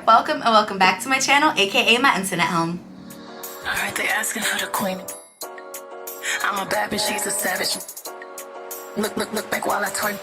there, welcome and welcome back to my channel, aka my internet home. Alright, they asking for the queen. I'm a bad bitch, she's a savage. Look back while I twerk.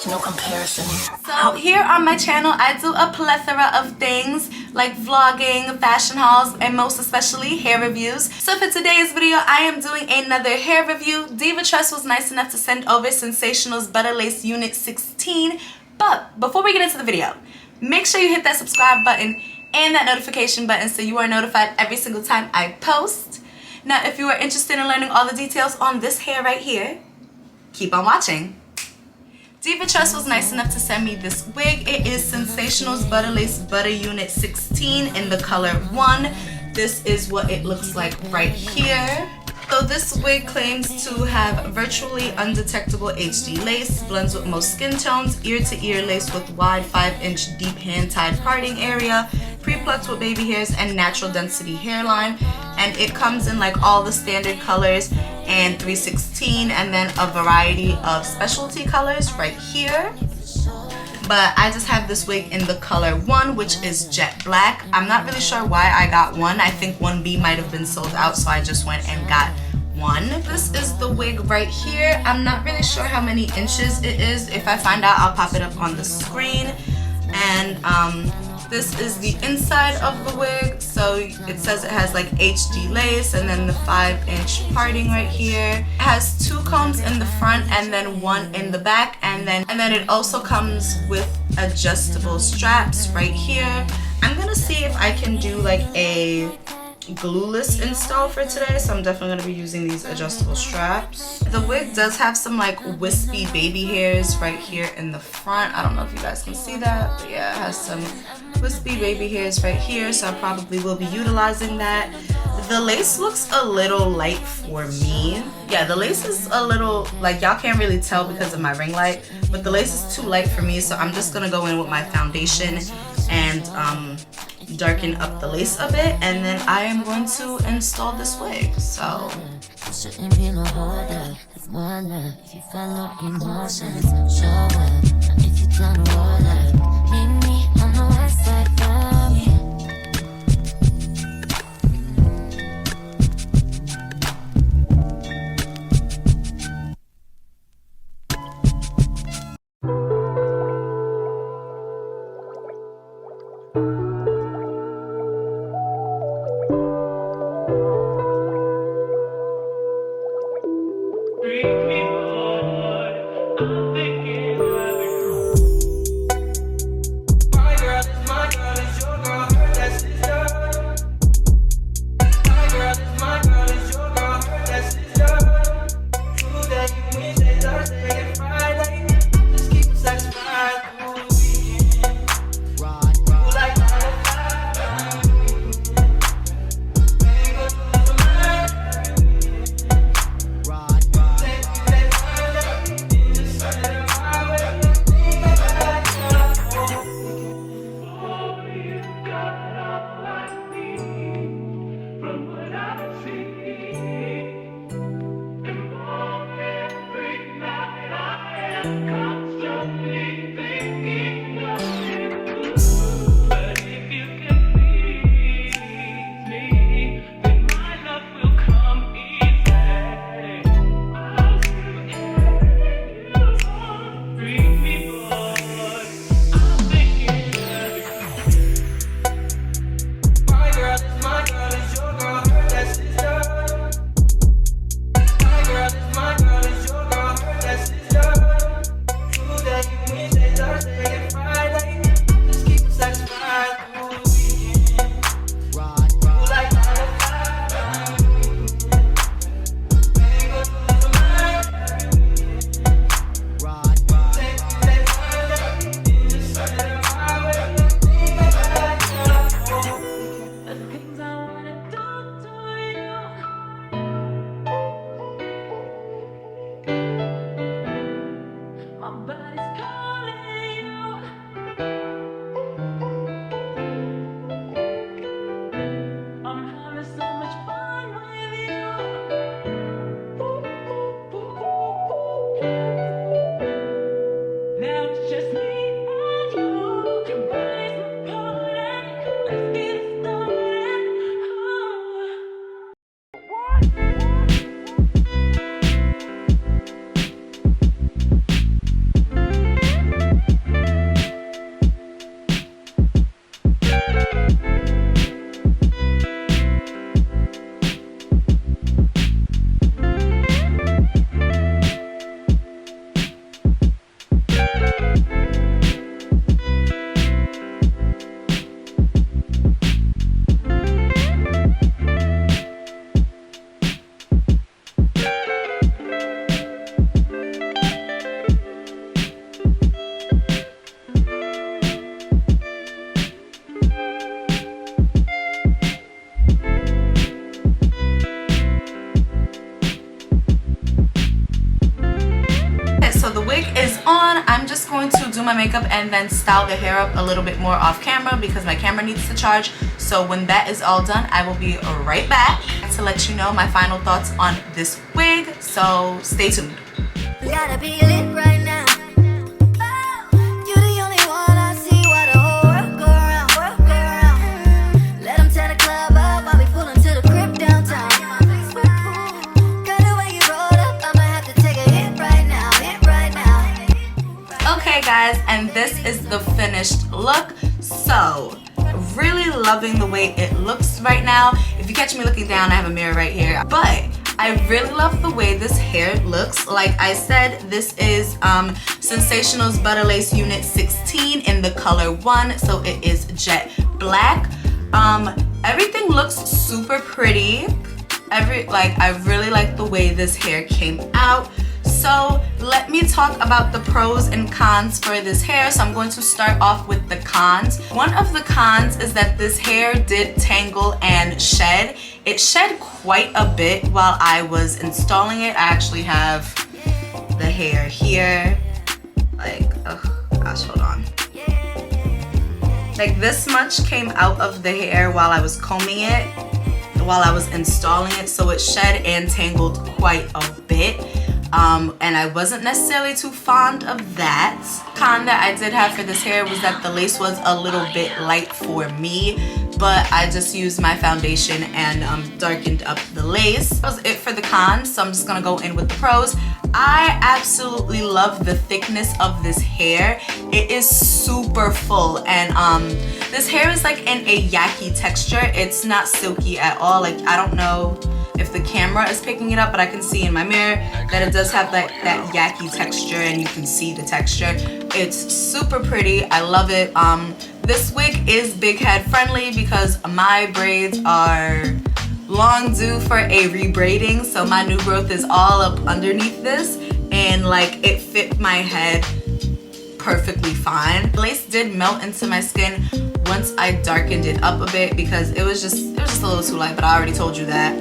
No comparison. So here on my channel, I do a plethora of things like vlogging, fashion hauls, and most especially hair reviews. So for today's video, I am doing another hair review. Divatress was nice enough to send over Sensational's Butta Lace Unit 16. But before we get into the video, make sure you hit that subscribe button and that notification button so you are notified every single time I post. Now, if you are interested in learning all the details on this hair right here, keep on watching. Divatress was nice enough to send me this wig. It is Sensational's Butta Lace Butter Unit 16 in the color 1. This is what it looks like right here. So this wig claims to have virtually undetectable HD lace, blends with most skin tones, ear-to-ear lace with wide 5-inch deep hand-tied parting area, pre-plucked with baby hairs, and natural density hairline. And it comes in like all the standard colors and 316, and then a variety of specialty colors right here. But I just have this wig in the color 1, which is jet black. I'm not really sure why I got 1. I think 1B might have been sold out, so I just went and got 1. This is the wig right here. I'm not really sure how many inches it is. If I find out, I'll pop it up on the screen. And this is the inside of the wig. So it says it has like HD lace and then the 5-inch parting right here. It has 2 combs in the front and then 1 in the back, and then it also comes with adjustable straps right here. I'm gonna see if I can do like a glueless install for today, so I'm definitely gonna be using these adjustable straps. The wig does have some like wispy baby hairs right here in the front. I don't know if you guys can see that, but yeah, it has some wispy baby hairs right here, so I probably will be utilizing that. The lace looks a little light for me. Yeah, the lace is a little, like, y'all can't really tell because of my ring light, but the lace is too light for me, so I'm just gonna go in with my foundation and darken up the lace a bit, and then I am going to install this wig. So shouldn't be no harder. It's one love. If you follow emotions, show up. If you don't roll up, meet me on the west side for me. Now it's just me and you. Your body's my do my makeup and then style the hair up a little bit more off camera because my camera needs to charge. So when that is all done, I will be right back to let you know my final thoughts on this wig. So stay tuned. You gotta be lit right now. You're the only one I see. Why the whole world go around, world go around. Let them tear the club up while we pullin' to the crib downtown. Girl, the way you rolled up, I'ma have to take a hit right now, hit right now. Okay guys, and this is the finished look. So really loving the way it looks right now. If you catch me looking down, I have a mirror right here, but I really love the way this hair looks. Like I said, this is Sensational's Butta Lace Unit 16 in the color 1, so it is jet black. Everything looks super pretty. I really like the way this hair came out. So let me talk about the pros and cons for this hair. So I'm going to start off with the cons. One of the cons is that this hair did tangle and shed. It shed quite a bit while I was installing it. I actually have the hair here. Like, oh gosh, hold on. Like this much came out of the hair while I was combing it, while I was installing it. So it shed and tangled quite a bit. And I wasn't necessarily too fond of that. Con that I did have for this hair was that the lace was a little bit light for me, but I just used my foundation and darkened up the lace. That was it for the cons, so I'm just gonna go in with the pros. I absolutely love the thickness of this hair. It is super full, and this hair is like in a yaki texture. It's not silky at all. Like, I don't know if the camera is picking it up, but I can see in my mirror that it does have that yaki texture, and you can see the texture. It's super pretty. I love it. This wig is big head friendly because my braids are long due for a rebraiding, so my new growth is all up underneath this, and like it fit my head perfectly fine. The lace did melt into my skin once I darkened it up a bit because it was just a little too light, but I already told you that.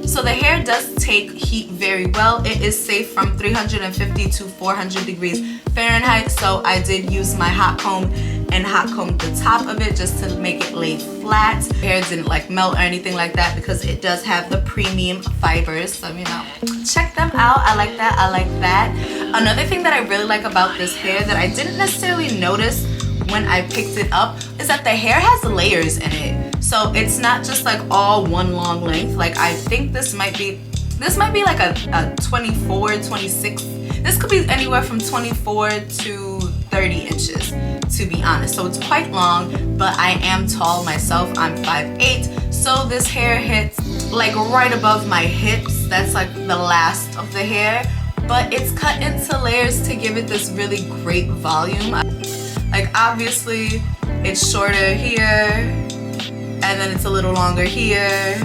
So the hair does take heat very well. It is safe from 350 to 400 degrees Fahrenheit. So I did use my hot comb and hot combed the top of it just to make it lay flat. The hair didn't like melt or anything like that because it does have the premium fibers. So, you know, check them out. I like that. I like that. Another thing that I really like about this hair that I didn't necessarily notice when I picked it up is that the hair has layers in it. So it's not just like all one long length. Like I think this might be like a 24, 26. This could be anywhere from 24 to 30 inches, to be honest. So it's quite long, but I am tall myself. I'm 5'8", so this hair hits like right above my hips. That's like the last of the hair, but it's cut into layers to give it this really great volume. Like obviously it's shorter here, and then it's a little longer here,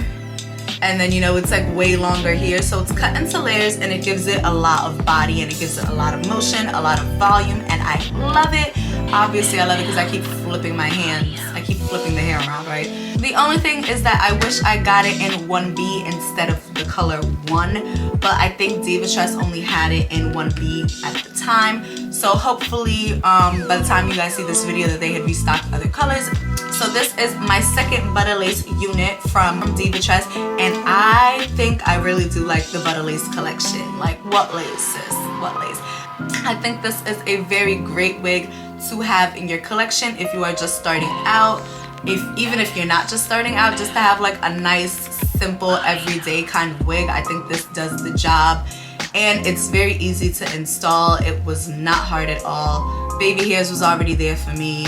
and then, you know, it's like way longer here. So it's cut into layers, and it gives it a lot of body, and it gives it a lot of motion, a lot of volume, and I love it. Obviously I love it because I keep flipping my hands. I keep flipping the hair around, right? The only thing is that I wish I got it in 1B instead of the color 1, but I think Divatress only had it in 1B at the time. So hopefully by the time you guys see this video that they had restocked other colors. So this is my second Butta Lace unit from Divatress, and I think I really do like the Butta Lace collection. Like, what lace, sis? What lace? I think this is a very great wig to have in your collection if you are just starting out. Even if you're not just starting out, just to have like a nice, simple, everyday kind of wig. I think this does the job, and it's very easy to install. It was not hard at all. Baby hairs was already there for me.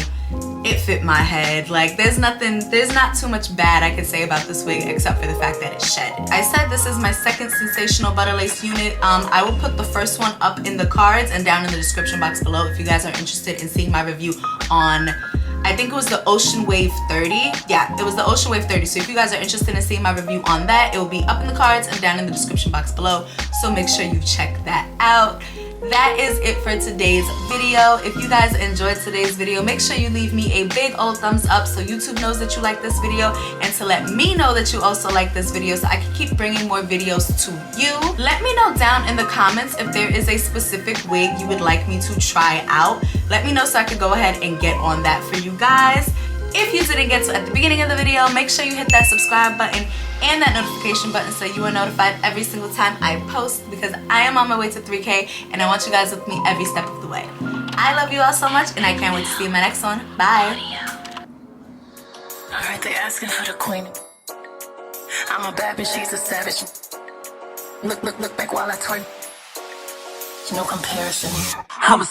It fit my head. Like there's not too much bad I could say about this wig except for the fact that it shed. I said this is my second Sensational Butta Lace unit. I will put the first one up in the cards and down in the description box below if you guys are interested in seeing my review on, I think it was the Ocean Wave 30. Yeah, it was the Ocean Wave 30. So if you guys are interested in seeing my review on that, it will be up in the cards and down in the description box below. So make sure you check that out. that is it for today's video. If you guys enjoyed today's video, make sure you leave me a big old thumbs up so YouTube knows that you like this video, and to let me know that you also like this video so I can keep bringing more videos to you. Let me know down in the comments if there is a specific wig you would like me to try out. Let me know so I can go ahead and get on that for you guys. If you didn't get to at the beginning of the video, make sure you hit that subscribe button and that notification button so you are notified every single time I post, because I am on my way to 3K and I want you guys with me every step of the way. I love you all so much and I can't wait to see you in my next one. Bye. Alright, they asking for the queen. I'm a bad bitch, she's a savage. Look back while I twerk. No comparison. I'm a